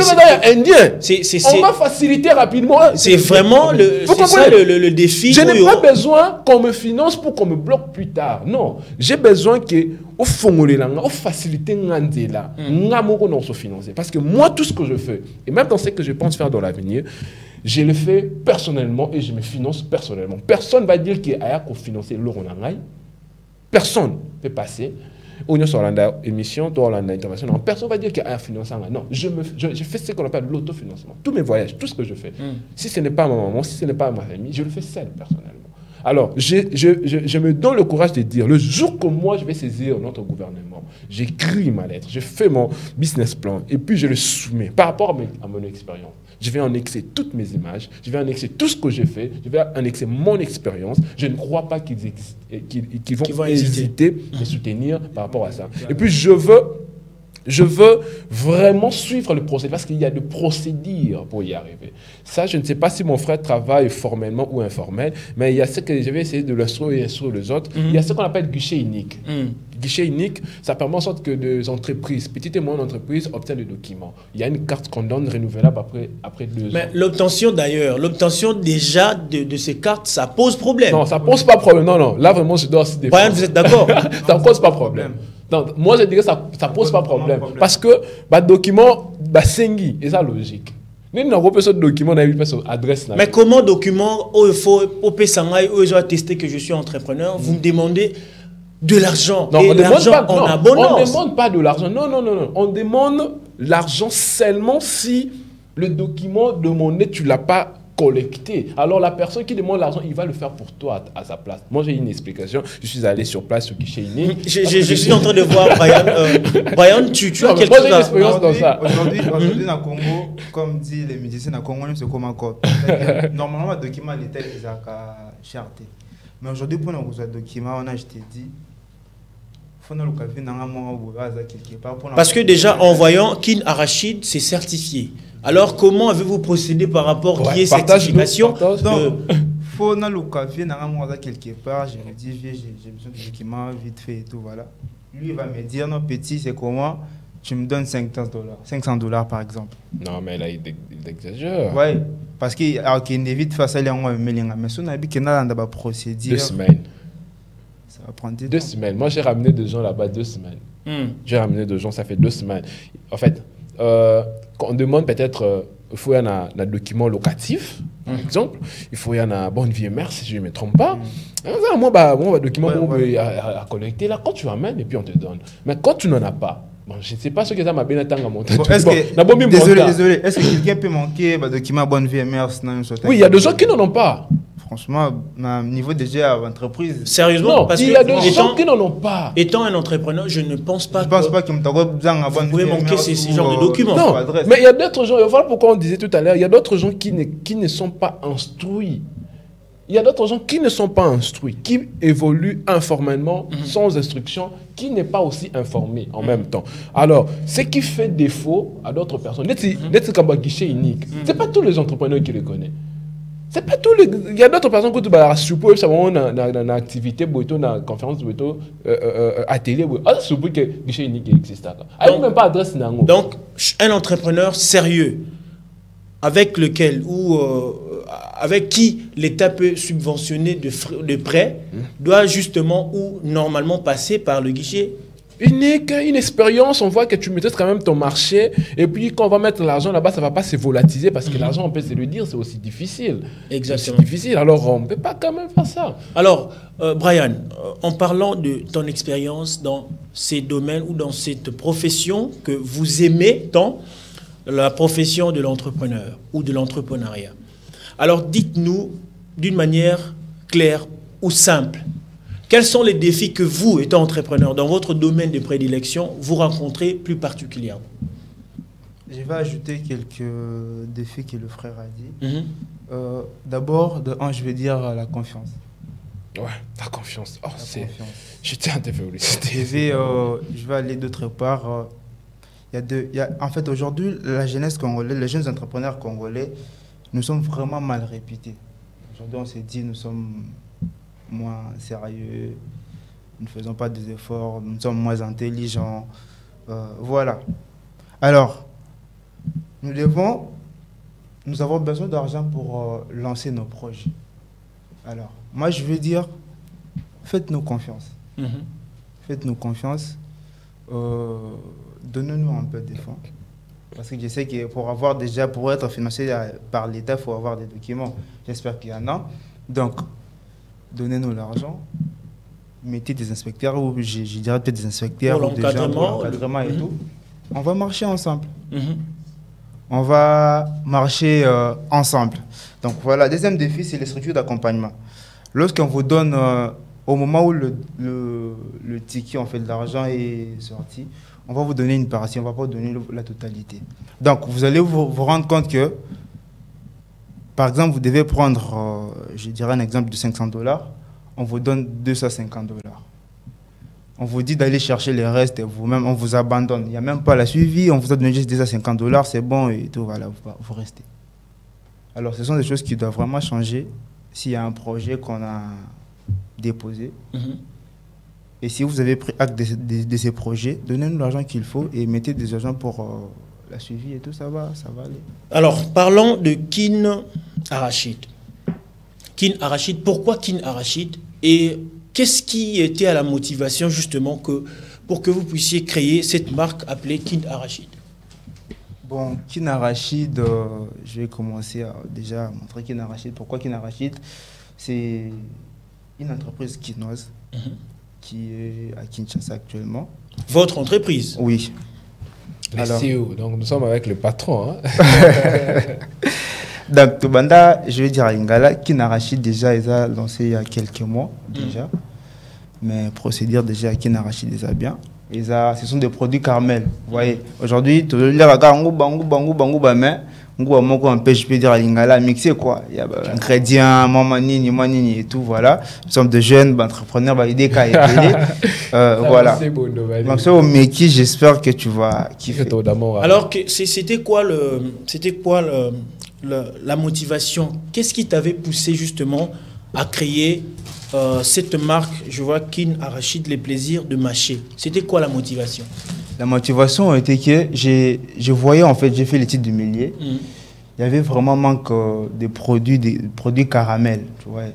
ça va être indien. On va faciliter rapidement. C'est vraiment le défi. Je n'ai pas besoin qu'on me finance pour qu'on me bloque plus tard. Non. J'ai besoin que au faciliter là. Parce que moi, tout ce que je fais, et même dans ce que je pense faire dans l'avenir, je le fais personnellement et je me finance personnellement. Personne ne va dire qu'il y a qu'à financer l'euro. Personne ne peut passer. On est sur l'émission, internationale. Personne ne va dire qu'il y a un financement. Non, je fais ce qu'on appelle l'autofinancement. Tous mes voyages, tout ce que je fais. Si ce n'est pas ma maman, si ce n'est pas ma famille, je le fais seul, personnellement. Alors, je me donne le courage de dire, le jour que moi, je vais saisir notre gouvernement, j'écris ma lettre, je fais mon business plan, et puis je le soumets par rapport à mon expérience. Je vais annexer toutes mes images, je vais annexer tout ce que j'ai fait, je vais annexer mon expérience. Je ne crois pas qu'ils vont hésiter à me soutenir par rapport à ça. Et puis, je veux vraiment suivre le procédé parce qu'il y a des procédures pour y arriver. Ça, je ne sais pas si mon frère travaille formellement ou informel, mais il y a ce que je vais essayer de l'instruire les autres. Il y a ce qu'on appelle guichet unique. Guichet unique, ça permet en sorte que des entreprises, petites et moyennes entreprises, obtiennent des documents. Il y a une carte qu'on donne renouvelable après 2 ans. Mais l'obtention déjà de ces cartes, ça pose problème. Non, ça pose pas problème. Non. Là, vraiment, je dois aussi défendre. Brian, vous êtes d'accord? Ça ne pose pas problème. Donc, moi, je dirais que ça ne pose pas problème. Parce que le document, c'est logique. Nous n'avons pas ce document, on a une adresse. Mais comment document, il faut attester que je suis entrepreneur, vous me demandez de l'argent. Non, et on ne demande pas en abondance. On ne demande pas de l'argent. Non. On demande l'argent seulement si le document demandé, tu ne l'as pas collecté. Alors la personne qui demande l'argent, il va le faire pour toi à sa place. Moi, j'ai une explication. Je suis allé sur place au guichet unique. Je suis en train de voir Brian. Brian, tu as quelque chose à expérience dans ça. Aujourd'hui, dans le Congo, comme dit les médecins, dans le Congo, c'est comme un code. Normalement, le document l'État est à cherté. Mais aujourd'hui, pour nous document, je t'ai dit, parce que déjà, en voyant Kin Arachide, c'est certifié. Alors, comment avez-vous procédé par rapport à cette certification? Faut dans le café, quelque part, je me dis, j'ai besoin de documents vite fait et tout, voilà. Lui, il va me dire, non, petit, c'est comment? Tu me donnes $500 par exemple. Non, mais là, il exagère. Ouais, parce qu'il évite face à l'envoi, mais si on a vu qu'il y a un procédure. 2 semaines. Ça va prendre 2 semaines. Moi, j'ai ramené des gens là-bas 2 semaines. J'ai ramené des gens, ça fait 2 semaines. En fait, quand on demande peut-être, il faut y avoir un document locatif, par exemple. Il faut y avoir un bonne vie mère, si je ne me trompe pas. Moi, un document à collecter, là, quand tu ramènes, et puis on te donne. Mais quand tu n'en as pas, bon, je ne sais pas ce que ça m'a bien atteint à monter. Désolé, est-ce que quelqu'un peut manquer un document bonne vie mère? Oui, il y a des gens qui n'en ont pas. Franchement, à niveau déjà d'entreprise. Sérieusement, parce qu'il y a des gens qui n'en ont pas. Étant un entrepreneur, je ne pense pas qu'il me pouvez manquer ces genres de documents. Non, mais il y a d'autres gens, voilà pourquoi on disait tout à l'heure, il y a d'autres gens qui ne sont pas instruits. Il y a d'autres gens qui ne sont pas instruits, qui évoluent informellement, sans instruction, qui n'est pas aussi informé en même temps. Alors, ce qui fait défaut à d'autres personnes, c'est comme un guichet unique. Ce n'est pas tous les entrepreneurs qui le connaissent. C'est pas tous les... Il y a d'autres personnes qui supposent dans une activité, dans une conférence, atelier, supposent que le guichet unique existe. Il n'y a même pas d'adresse. Donc, un entrepreneur sérieux, avec lequel, ou avec qui l'État peut subventionner de prêts doit justement ou normalement passer par le guichet unique, une expérience, on voit que tu maîtrises quand même ton marché. Et puis, quand on va mettre l'argent là-bas, ça ne va pas se volatiliser parce que l'argent, on peut se le dire, c'est aussi difficile. Exactement. C'est difficile, alors on ne peut pas quand même faire ça. Alors, Brian, en parlant de ton expérience dans ces domaines ou dans cette profession que vous aimez tant, la profession de l'entrepreneur ou de l'entrepreneuriat. Alors, dites-nous d'une manière claire ou simple, quels sont les défis que vous, étant entrepreneur, dans votre domaine de prédilection, vous rencontrez plus particulièrement? Je vais ajouter quelques défis que le frère a dit. D'abord, je vais dire la confiance. Ouais, ta confiance. Oh, c'est... Confiance. Je tiens à te féliciter. Je vais aller d'autre part. En fait, aujourd'hui, la jeunesse congolaise, les jeunes entrepreneurs congolais, nous sommes vraiment mal réputés. Aujourd'hui, on s'est dit, nous sommes moins sérieux, nous ne faisons pas des efforts, nous sommes moins intelligents. Voilà. Alors, nous avons besoin d'argent pour lancer nos projets. Alors, moi, je veux dire, faites-nous confiance. Faites-nous confiance. Donnez-nous un peu de fonds. Parce que je sais que pour être financé par l'État, il faut avoir des documents. J'espère qu'il y en a. Donc, donnez-nous l'argent. Mettez des inspecteurs, ou je dirais peut-être des inspecteurs, pour ou des gens pour l'encadrement et tout. On va marcher ensemble. On va marcher ensemble. Donc voilà, deuxième défi, c'est les structures d'accompagnement. Lorsqu'on vous donne, au moment où le ticket, en fait, de l'argent est sorti, on va vous donner une partie, on ne va pas vous donner la totalité. Donc vous allez vous rendre compte que, par exemple, vous devez prendre, je dirais un exemple de $500, on vous donne $250. On vous dit d'aller chercher les restes et vous-même, on vous abandonne. Il n'y a même pas la suivi, on vous a donné juste $250, c'est bon et tout, voilà, vous restez. Alors, ce sont des choses qui doivent vraiment changer s'il y a un projet qu'on a déposé. Et si vous avez pris acte de ces projets, donnez-nous l'argent qu'il faut et mettez des agents pour la suivi et tout, ça va aller. Alors, parlons de Kin Arachide. Kin Arachide, pourquoi Kin Arachide? Et qu'est-ce qui était à la motivation justement pour que vous puissiez créer cette marque appelée Kin Arachide? Bon, Kin Arachide, je vais commencer à déjà montrer Kin Arachide. Pourquoi Kin Arachide? C'est une entreprise quinoise qui est à Kinshasa actuellement. Votre entreprise? Oui. Alors, CEO, donc nous sommes avec le patron. Donc, Tobanda, je vais dire à Lingala, Kin Arachide déjà, ils ont lancé il y a quelques mois déjà. Mais procédure déjà à Kin Arachide déjà bien. Ce sont des produits caramel. Vous voyez, aujourd'hui, tout le monde, je peux dire à Lingala, mixer quoi. Il y a ingrédients, manini et tout, voilà. Nous sommes de jeunes entrepreneurs, voilà. Donc, c'est au Meki, j'espère que tu vas kiffer. Alors, c'était quoi la motivation? Qu'est-ce qui t'avait poussé justement à créer cette marque? Je vois Kin Arachide, les plaisirs de mâcher. C'était quoi la motivation? La motivation était que je voyais, en fait, j'ai fait l'étude du milieu. Il y avait vraiment manque des produits caramel, tu vois.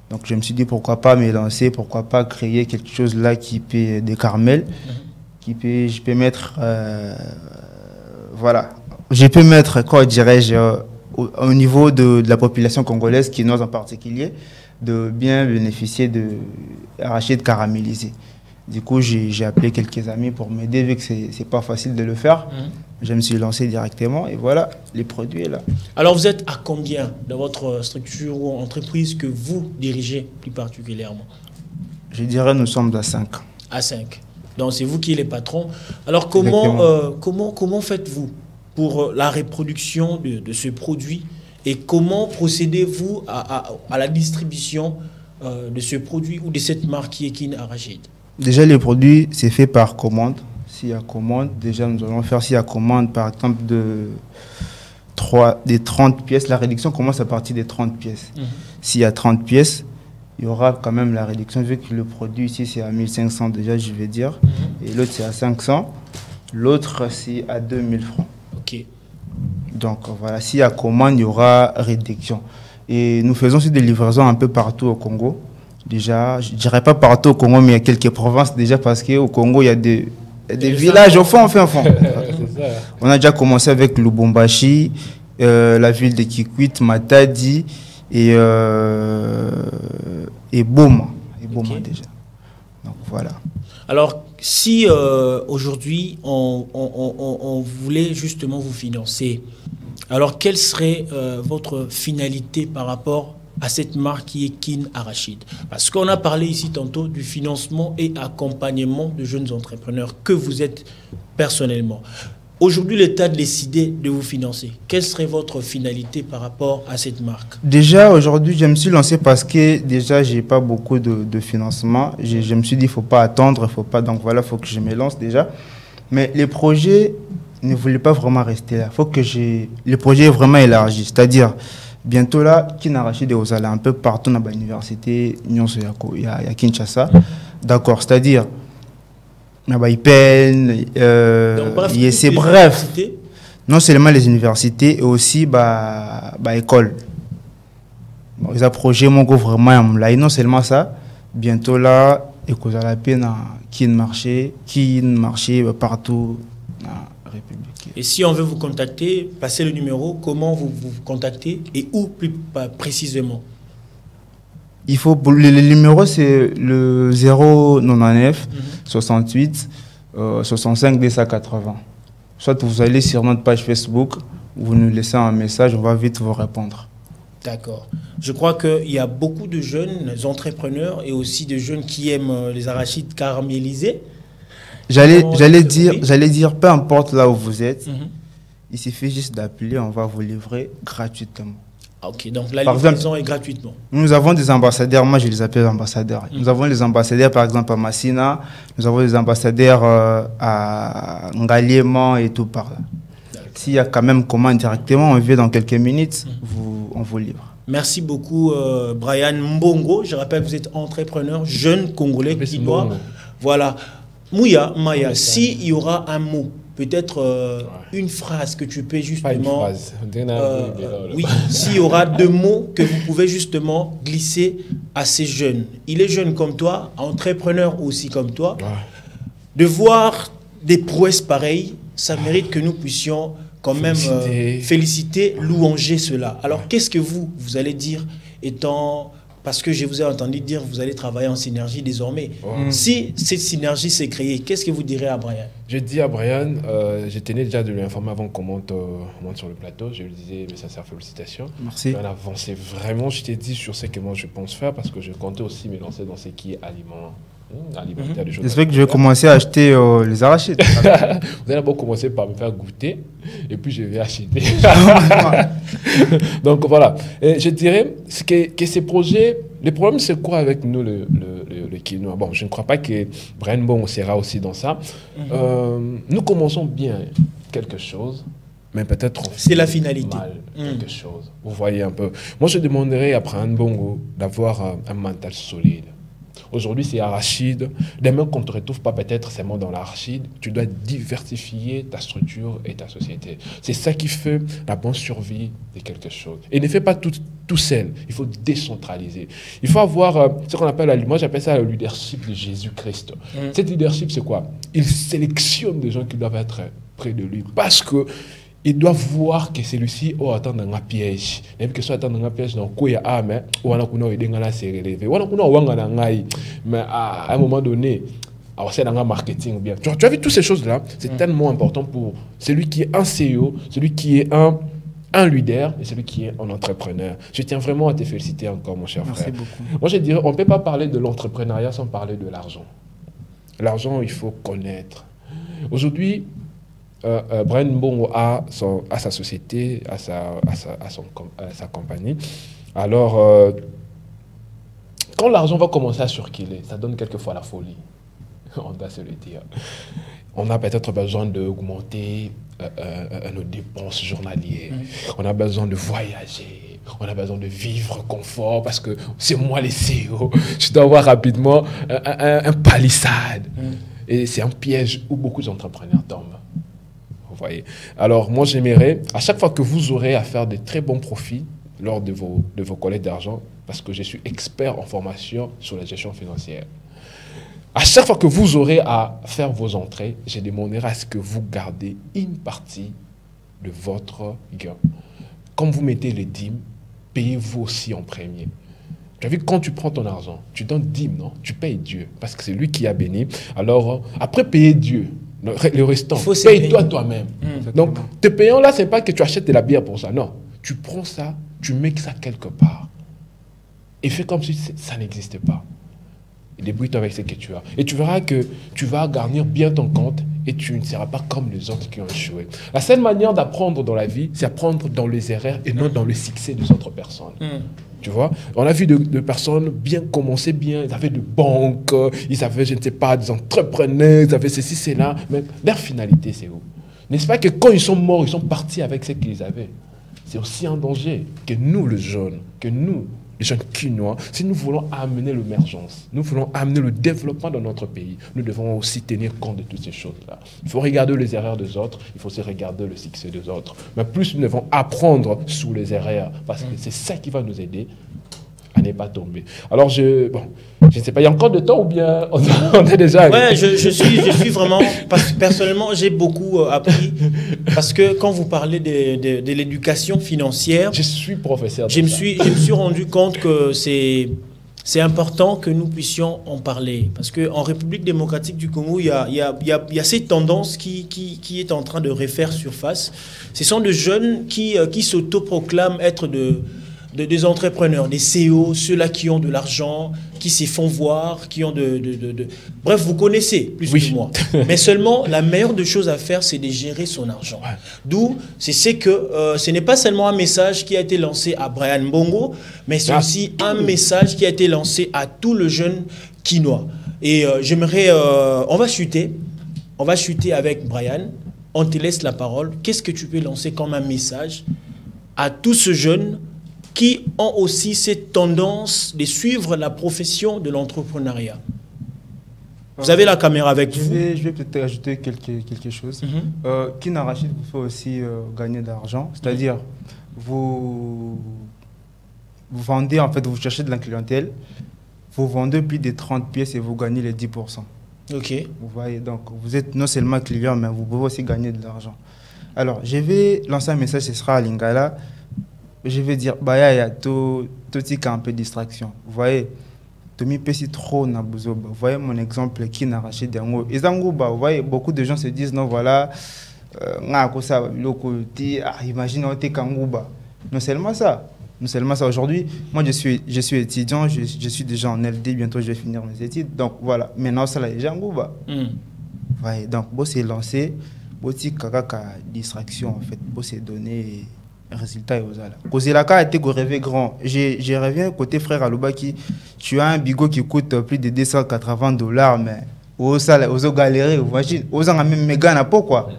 Donc je me suis dit pourquoi pas me lancer, pourquoi pas créer quelque chose là qui peut des caramels, je peux mettre, voilà, je peux mettre, quoi dirais-je, au niveau de la population congolaise, quinoise en particulier, de bien bénéficier de arachides caramélisés. Du coup, j'ai appelé quelques amis pour m'aider, vu que c'est pas facile de le faire. Je me suis lancé directement et voilà, les produits est là. Alors, vous êtes à combien dans votre structure ou entreprise que vous dirigez plus particulièrement? Je dirais nous sommes à 5. À 5. Donc, c'est vous qui êtes les patrons. Alors, comment faites-vous pour la reproduction de ce produit et comment procédez-vous à la distribution de ce produit ou de cette marque qui est Kin Arachide? Déjà, les produits, c'est fait par commande. S'il y a commande, déjà, nous allons faire, s'il y a commande, par exemple, des 30 pièces, la réduction commence à partir des 30 pièces. S'il y a 30 pièces, il y aura quand même la réduction, vu que le produit ici, c'est à 1500 déjà, je vais dire, et l'autre, c'est à 500. L'autre, c'est à 2000 francs. OK. Donc, voilà, s'il y a commande, il y aura réduction. Et nous faisons aussi des livraisons un peu partout au Congo. Déjà, je ne dirais pas partout au Congo, mais il y a quelques provinces déjà parce qu'au Congo, il y a des villages au fond. On a déjà commencé avec Lubumbashi, la ville de Kikwit, Matadi et Boma. Et Boma déjà. Donc voilà. Alors, si aujourd'hui on voulait justement vous financer, alors quelle serait votre finalité par rapport à cette marque qui est Kin Arachide? Parce qu'on a parlé ici tantôt du financement et accompagnement de jeunes entrepreneurs que vous êtes personnellement. Aujourd'hui, l'État a décidé de vous financer. Quelle serait votre finalité par rapport à cette marque? Déjà, aujourd'hui, je me suis lancé parce que déjà, je n'ai pas beaucoup de financement. Je me suis dit, il ne faut pas attendre, il faut pas. Donc voilà, il faut que je me lance déjà. Mais les projets ne voulaient pas vraiment rester là. Il faut que le projet est vraiment élargi. C'est-à-dire, bientôt là, Kin Arachide est un peu partout dans l'université, il y a Kinshasa. D'accord, c'est-à-dire, c'est bref. Non seulement les universités, et aussi école. Bon, ils ont projet mon vraiment là. Et non seulement ça, bientôt là, il y a la peine qui marché partout dans la République. Et si on veut vous contacter, passez le numéro, comment vous contactez et où plus précisément? Il faut, le numéro c'est le 099 68 65 280. Soit vous allez sur notre page Facebook, vous nous laissez un message, on va vite vous répondre. D'accord. Je crois qu'il y a beaucoup de jeunes entrepreneurs et aussi de jeunes qui aiment les arachides caramélisés. J'allais dire, peu importe là où vous êtes, il suffit juste d'appeler, on va vous livrer gratuitement. Ok, donc la livraison est gratuitement. Nous avons des ambassadeurs, moi je les appelle ambassadeurs. Nous avons des ambassadeurs par exemple à Massina, nous avons des ambassadeurs à Ngaliema et tout par là. S'il y a quand même commande directement, on vient dans quelques minutes, on vous livre. Merci beaucoup Brian Mbongo. Je rappelle que vous êtes entrepreneur, jeune Congolais qui doit... Voilà. Mouya, Maya, s'il y aura un mot, peut-être une phrase que tu peux justement... Pas une phrase. Oui, s'il y aura 2 mots que vous pouvez justement glisser à ces jeunes. Il est jeune comme toi, entrepreneur aussi comme toi. De voir des prouesses pareilles, ça mérite que nous puissions quand même féliciter, louanger cela. Alors qu'est-ce que vous allez dire étant... Parce que je vous ai entendu dire que vous allez travailler en synergie désormais. Si cette synergie s'est créée, qu'est-ce que vous direz à Brian? Je dis à Brian, je tenais déjà de lui informer avant qu'on monte sur le plateau. Je lui disais, mes sincères félicitations. Merci. On a avancé vraiment, je t'ai dit sur ce que moi je pense faire parce que je comptais aussi me lancer dans ce qui est aliment. J'espère que je vais commencer à acheter les arachides. Vous allez d'abord commencer par me faire goûter et puis je vais acheter. Donc voilà. Et je dirais que ces projets, le problème c'est quoi avec nous le quinoa? Bon, je ne crois pas que Brian Bon sera aussi dans ça. Nous commençons bien quelque chose, mais peut-être c'est la finalité. Mal quelque chose. Vous voyez un peu. Moi je demanderais à Brian Bongo d'avoir un mental solide. Aujourd'hui, c'est arachide. Demain, qu'on ne te retrouve pas peut-être seulement dans l'arachide, tu dois diversifier ta structure et ta société. C'est ça qui fait la bonne survie de quelque chose. Et ne fais pas tout seul. Il faut décentraliser. Il faut avoir ce qu'on appelle, moi j'appelle ça le leadership de Jésus-Christ. Cet leadership, c'est quoi? Il sélectionne des gens qui doivent être près de lui parce que il doit voir que celui-ci attend dans un piège. Même que soit attend dans un piège, donc il y a un mais ou on a qu'on a aidé à se relever. Mais à un moment donné, alors c'est dans un marketing ou bien. Tu as vu toutes ces choses-là, c'est tellement important pour celui qui est un CEO, celui qui est un leader et celui qui est un entrepreneur. Je tiens vraiment à te féliciter encore, mon cher frère. Merci beaucoup. Moi, je dirais, on ne peut pas parler de l'entrepreneuriat sans parler de l'argent. L'argent, il faut connaître. Aujourd'hui, Brian Mbongo a sa société, a sa compagnie. Alors, quand l'argent va commencer à circuler, ça donne quelquefois la folie. On doit se le dire. On a peut-être besoin d'augmenter nos dépenses journalières. On a besoin de voyager. On a besoin de vivre confort parce que c'est moi le CEO. Je dois avoir rapidement un palissade. Et c'est un piège où beaucoup d'entrepreneurs tombent. Vous voyez. Alors, moi, j'aimerais, à chaque fois que vous aurez à faire de très bons profits, lors de vos collectes d'argent parce que je suis expert en formation sur la gestion financière. À chaque fois que vous aurez à faire vos entrées, je demanderai à ce que vous gardez une partie de votre gain. Comme vous mettez les dîmes, payez-vous aussi en premier. Tu as vu, quand tu prends ton argent, tu donnes dîmes, non? Tu payes Dieu, parce que c'est lui qui a béni. Alors, après payer Dieu, le restant, paye-toi toi-même. Donc, te payant là, ce n'est pas que tu achètes de la bière pour ça. Non, tu prends ça, tu mets ça quelque part. Et fais comme si ça n'existait pas. Et débrouille-toi avec ce que tu as. Et tu verras que tu vas garnir bien ton compte et tu ne seras pas comme les autres qui ont échoué. La seule manière d'apprendre dans la vie, c'est apprendre dans les erreurs et non dans le succès des autres personnes. Tu vois, on a vu de personnes bien commencer bien, ils avaient de banques, ils avaient, je ne sais pas, des entrepreneurs, ils avaient ceci, cela, mais leur finalité, c'est où? N'est-ce pas que quand ils sont morts, ils sont partis avec ce qu'ils avaient? C'est aussi un danger que nous, les jeunes, les jeunes Kinois, si nous voulons amener l'émergence, nous voulons amener le développement dans notre pays, nous devons aussi tenir compte de toutes ces choses-là. Il faut regarder les erreurs des autres, il faut aussi regarder le succès des autres. Mais plus nous devons apprendre sous les erreurs, parce que c'est ça qui va nous aider à ne pas tomber. Alors, je ne sais pas, il y a encore de temps ou bien on est déjà... Ouais, je suis vraiment... Parce que personnellement, j'ai beaucoup appris. Parce que quand vous parlez de l'éducation financière... Je suis professeur. Je me suis rendu compte que c'est important que nous puissions en parler. Parce qu'en République démocratique du Congo, il y a cette tendance qui est en train de refaire surface. Ce sont des jeunes qui s'autoproclament être des entrepreneurs, des CEO, ceux-là qui ont de l'argent, qui se font voir, qui ont Bref, vous connaissez plus que moi. Mais seulement, la meilleure des choses à faire, c'est de gérer son argent. Ouais. D'où, c'est que ce n'est pas seulement un message qui a été lancé à Brian Mbongo, mais c'est aussi un message qui a été lancé à tout le jeune Kinois. Et j'aimerais... on va chuter avec Brian. On te laisse la parole. Qu'est-ce que tu peux lancer comme un message à tous ces jeunes qui ont aussi cette tendance de suivre la profession de l'entrepreneuriat? Vous avez la caméra avec vous. Je vais peut-être ajouter quelque chose. Kin Arachide vous fait aussi gagner de l'argent. C'est-à-dire, vous vendez, en fait, vous cherchez de la clientèle, vous vendez plus de 30 pièces et vous gagnez les 10%. Ok. Vous voyez, donc vous êtes non seulement client, mais vous pouvez aussi gagner de l'argent. Alors, je vais lancer un message, ce sera à Lingala. Je vais dire, bah, il y a tout un peu de distraction. Vous voyez, Tommy Pessi trop n'a besoin. Vous voyez mon exemple qui n'a racheté des mots. Et vous voyez, beaucoup de gens se disent, non, voilà, imagine, on est Kangouba. Non seulement ça. Aujourd'hui, moi, je suis étudiant, je suis déjà en LD, bientôt je vais finir mes études. Donc, voilà, maintenant, ça, là, les Kangouba. Voyez, donc, c'est lancé, c'est distraction, en fait, c'est donné. Résultat aux ala. Kozilaka a été rêvé grand. Je reviens côté frère Alobaki. Tu as un bigot qui coûte plus de $280, mais aux galérés, imagine, aux en même méga pourquoi?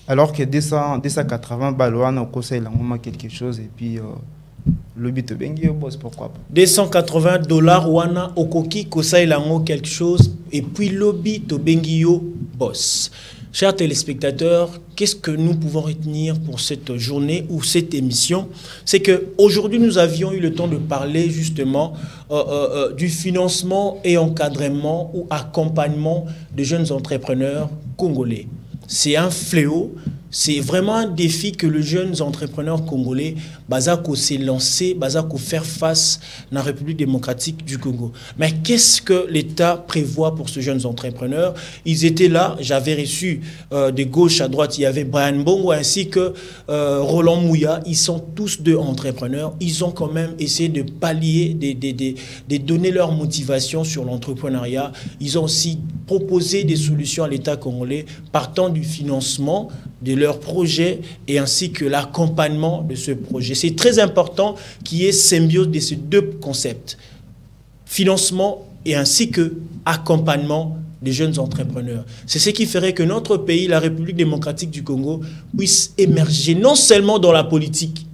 Alors que 280 balles, on a conseillé quelque chose et puis le but bengi boss, pourquoi pas? $280 wana okoki conseille quelque chose et puis lobby to bengi boss. Chers téléspectateurs, qu'est-ce que nous pouvons retenir pour cette journée ou cette émission? C'est qu'aujourd'hui, nous avions eu le temps de parler justement du financement et encadrement ou accompagnement de jeunes entrepreneurs congolais. C'est un fléau, c'est vraiment un défi que les jeunes entrepreneurs congolais s'est lancé, faire face à la République démocratique du Congo. Mais qu'est-ce que l'État prévoit pour ces jeunes entrepreneurs? Ils étaient là, j'avais reçu de gauche à droite, il y avait Brian Mbongo ainsi que Roland Mouya. Ils sont tous deux entrepreneurs. Ils ont quand même essayé de pallier, de donner leur motivation sur l'entrepreneuriat. Ils ont aussi proposé des solutions à l'État congolais partant du financement de leur projet et ainsi que l'accompagnement de ce projet. C'est très important qu'il y ait symbiose de ces deux concepts, financement et ainsi que accompagnement des jeunes entrepreneurs. C'est ce qui ferait que notre pays, la République démocratique du Congo, puisse émerger non seulement dans la politique,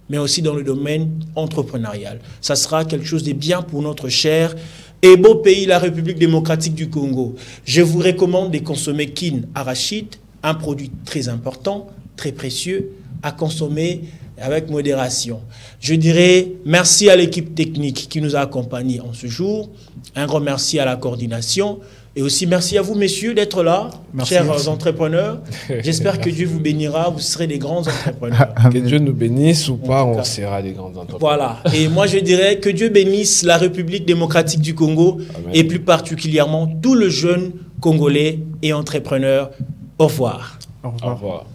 mais aussi dans le domaine entrepreneurial. Ça sera quelque chose de bien pour notre cher et beau pays, la République démocratique du Congo. Je vous recommande de consommer Kin Arachide, un produit très important, très précieux, à consommer avec modération. Je dirais merci à l'équipe technique qui nous a accompagnés en ce jour. Un grand merci à la coordination. Et aussi merci à vous, messieurs, d'être là, chers entrepreneurs. J'espère que Dieu vous bénira, vous serez des grands entrepreneurs. Que Dieu nous bénisse ou pas, on sera des grands entrepreneurs. Voilà. Et moi, je dirais que Dieu bénisse la République démocratique du Congo. Amen. Et plus particulièrement tout le jeune Congolais et entrepreneurs. Au revoir. Au revoir. Au revoir.